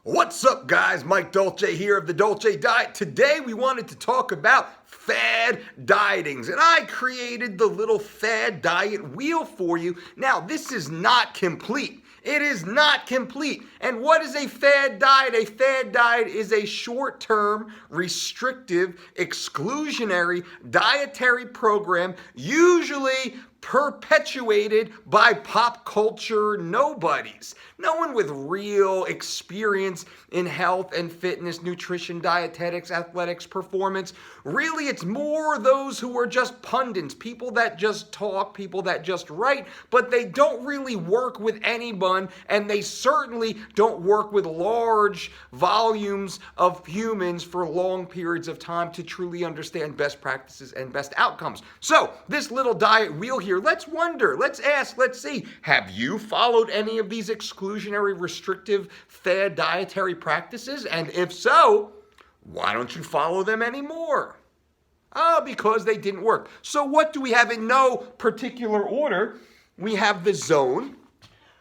What's up, guys? Mike Dolce here of the Dolce Diet. Today we wanted to talk about fad dietings, and I created the little fad diet wheel for you. Now, this is not complete. It is not complete. And what is a fad diet? A fad diet is a short-term, restrictive, exclusionary dietary program, usually perpetuated by pop culture nobodies. No one with real experience in health and fitness, nutrition, dietetics, athletics, performance. Really, it's more those who are just pundits, people that just talk, people that just write, but they don't really work with anyone, and they certainly don't work with large volumes of humans for long periods of time to truly understand best practices and best outcomes. So, this little diet wheel here, let's wonder, let's ask, let's see, have you followed any of these exclusionary, restrictive, fad dietary practices? And if so, why don't you follow them anymore? Oh, because they didn't work. So what do we have in no particular order? We have the zone,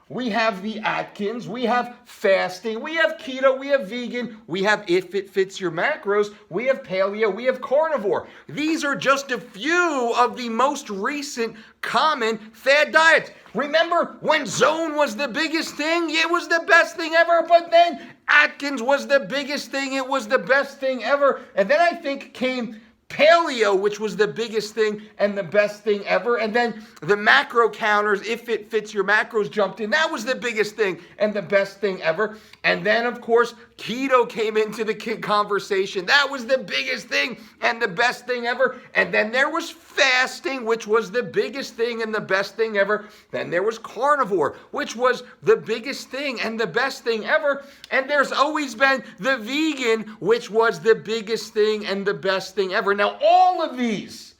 we have the Atkins, we have fasting, we have keto, we have vegan, we have if it fits your macros, we have paleo, we have carnivore. These are just a few of the most recent common fad diets. Remember when zone was the biggest thing? It was the best thing ever, but then Atkins was the biggest thing, it was the best thing ever, and then I think came paleo, which was the biggest thing and the best thing ever. And then the macro counters, if it fits your macros, jumped in. That was the biggest thing and the best thing ever. And then, of course, keto came into the conversation. That was the biggest thing and the best thing ever. And then there was fasting, which was the biggest thing and the best thing ever. Then there was carnivore, which was the biggest thing and the best thing ever. And there's always been the vegan, which was the biggest thing and the best thing ever. Now, all of these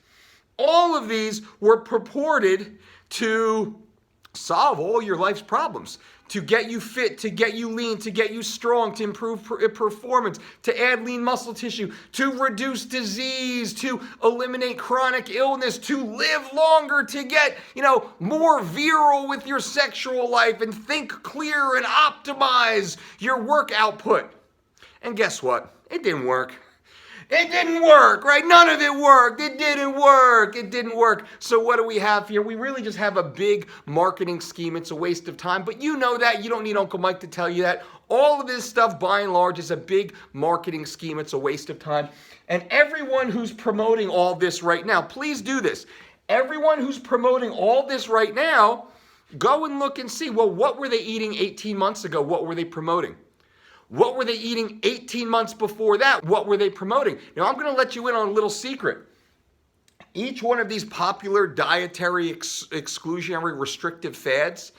were purported to solve all your life's problems, to get you fit, to get you lean, to get you strong, to improve performance, to add lean muscle tissue, to reduce disease, to eliminate chronic illness, to live longer, to get, more virile with your sexual life and think clear and optimize your work output. And guess what? It didn't work. It didn't work, right? None of it worked. It didn't work. It didn't work. So what do we have here? We really just have a big marketing scheme. It's a waste of time, but you know that. You don't need Uncle Mike to tell you that. All of this stuff, by and large, is a big marketing scheme. It's a waste of time. And everyone who's promoting all this right now, please do this. Everyone who's promoting all this right now, go and look and see, well, what were they eating 18 months ago? What were they promoting? What were they eating 18 months before that? What were they promoting? Now, I'm going to let you in on a little secret. Each one of these popular dietary exclusionary restrictive fads,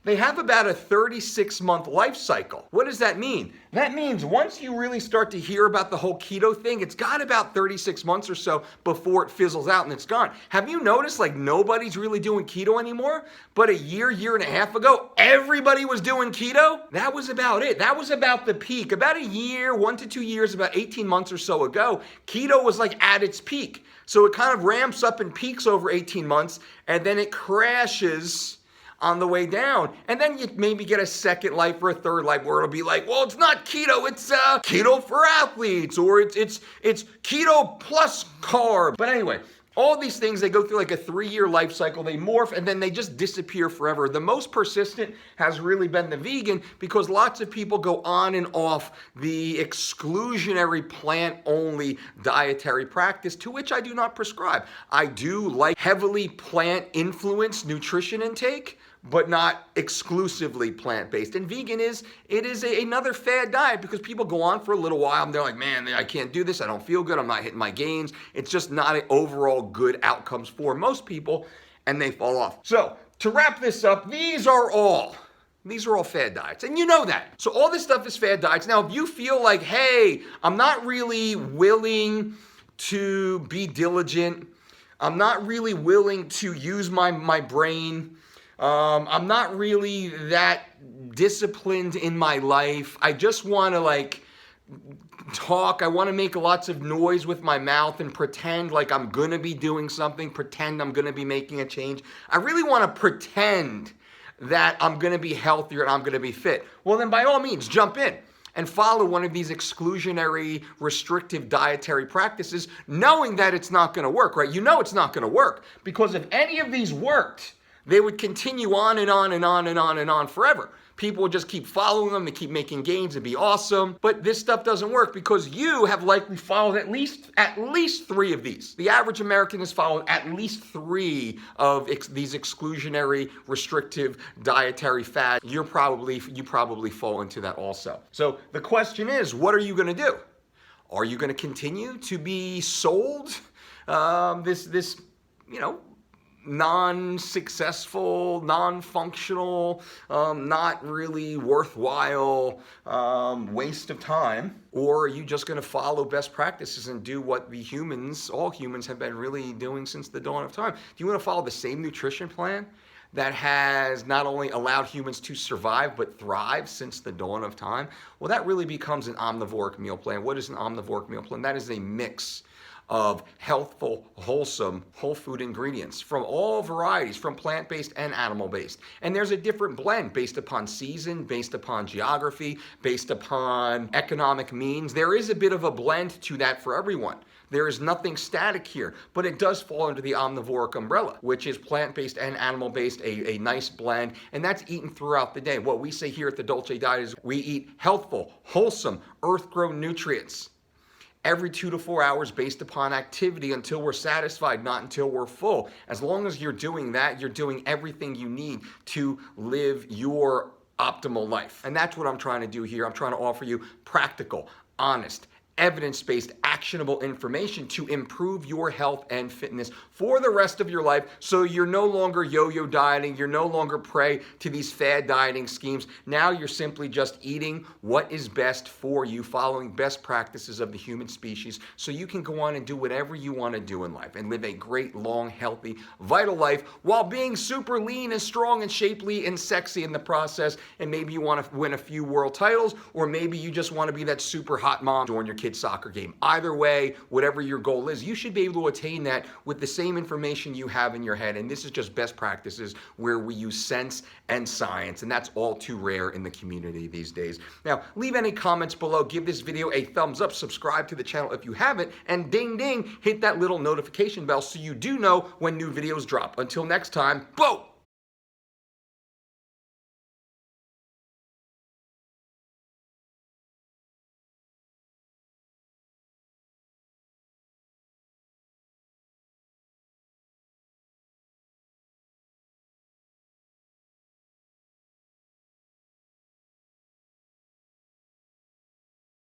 they have about a 36-month life cycle. What does that mean? That means once you really start to hear about the whole keto thing, it's got about 36 months or so before it fizzles out and it's gone. Have you noticed nobody's really doing keto anymore? But a year and a half ago, everybody was doing keto? That was about it. That was about the peak. About a year, 1 to 2 years, about 18 months or so ago, keto was at its peak. So it kind of ramps up and peaks over 18 months and then it crashes on the way down. And then you maybe get a second life or a third life where it'll be well, it's not keto, it's keto for athletes, or it's keto plus carb. But anyway, all these things, they go through a 3-year life cycle, they morph, and then they just disappear forever. The most persistent has really been the vegan because lots of people go on and off the exclusionary plant-only dietary practice, to which I do not prescribe. I do like heavily plant-influenced nutrition intake, but not exclusively plant-based. And vegan is another fad diet because people go on for a little while and they're like, man, I can't do this. I don't feel good. I'm not hitting my gains. It's just not an overall good outcomes for most people, and they fall off. So to wrap this up, these are all fad diets, and you know that. So all this stuff is fad diets. Now, if you feel hey, I'm not really willing to be diligent, I'm not really willing to use my brain, I'm not really that disciplined in my life, I just want to talk, I want to make lots of noise with my mouth and pretend I'm going to be doing something, pretend I'm going to be making a change. I really want to pretend that I'm going to be healthier and I'm going to be fit. Well, then by all means, jump in. and follow one of these exclusionary, restrictive dietary practices, knowing that it's not going to work, right? You know it's not going to work, because if any of these worked, they would continue on and on and on and on and on forever. People would just keep following them, they keep making gains, it'd be awesome. But this stuff doesn't work because you have likely followed at least 3 of these. The average American has followed at least 3 of these exclusionary, restrictive dietary fads. You probably fall into that also. So the question is, what are you going to do? Are you going to continue to be sold this non-successful, non-functional, not really worthwhile waste of time? Or are you just going to follow best practices and do what all humans have been really doing since the dawn of time? Do you want to follow the same nutrition plan that has not only allowed humans to survive but thrive since the dawn of time? Well, that really becomes an omnivoric meal plan. What is an omnivoric meal plan? That is a mix of healthful, wholesome, whole food ingredients from all varieties, from plant-based and animal-based. And there's a different blend based upon season, based upon geography, based upon economic means. There is a bit of a blend to that for everyone. There is nothing static here, but it does fall under the omnivoric umbrella, which is plant-based and animal-based, a nice blend, and that's eaten throughout the day. What we say here at the Dolce Diet is we eat healthful, wholesome, earth-grown nutrients every 2 to 4 hours based upon activity until we're satisfied, not until we're full. As long as you're doing that, you're doing everything you need to live your optimal life. And that's what I'm trying to do here. I'm trying to offer you practical, honest, evidence-based, actionable information to improve your health and fitness for the rest of your life, so you're no longer yo-yo dieting, you're no longer prey to these fad dieting schemes. Now you're simply just eating what is best for you, following best practices of the human species, so you can go on and do whatever you want to do in life and live a great, long, healthy, vital life while being super lean and strong and shapely and sexy in the process. And maybe you want to win a few world titles, or maybe you just want to be that super hot mom during your kid's soccer game. Either way, whatever your goal is, you should be able to attain that with the same information you have in your head. And this is just best practices where we use sense and science, and that's all too rare in the community these days. Now, leave any comments below, give this video a thumbs up, subscribe to the channel if you haven't, and ding ding, hit that little notification bell so you do know when new videos drop. Until next time, boom!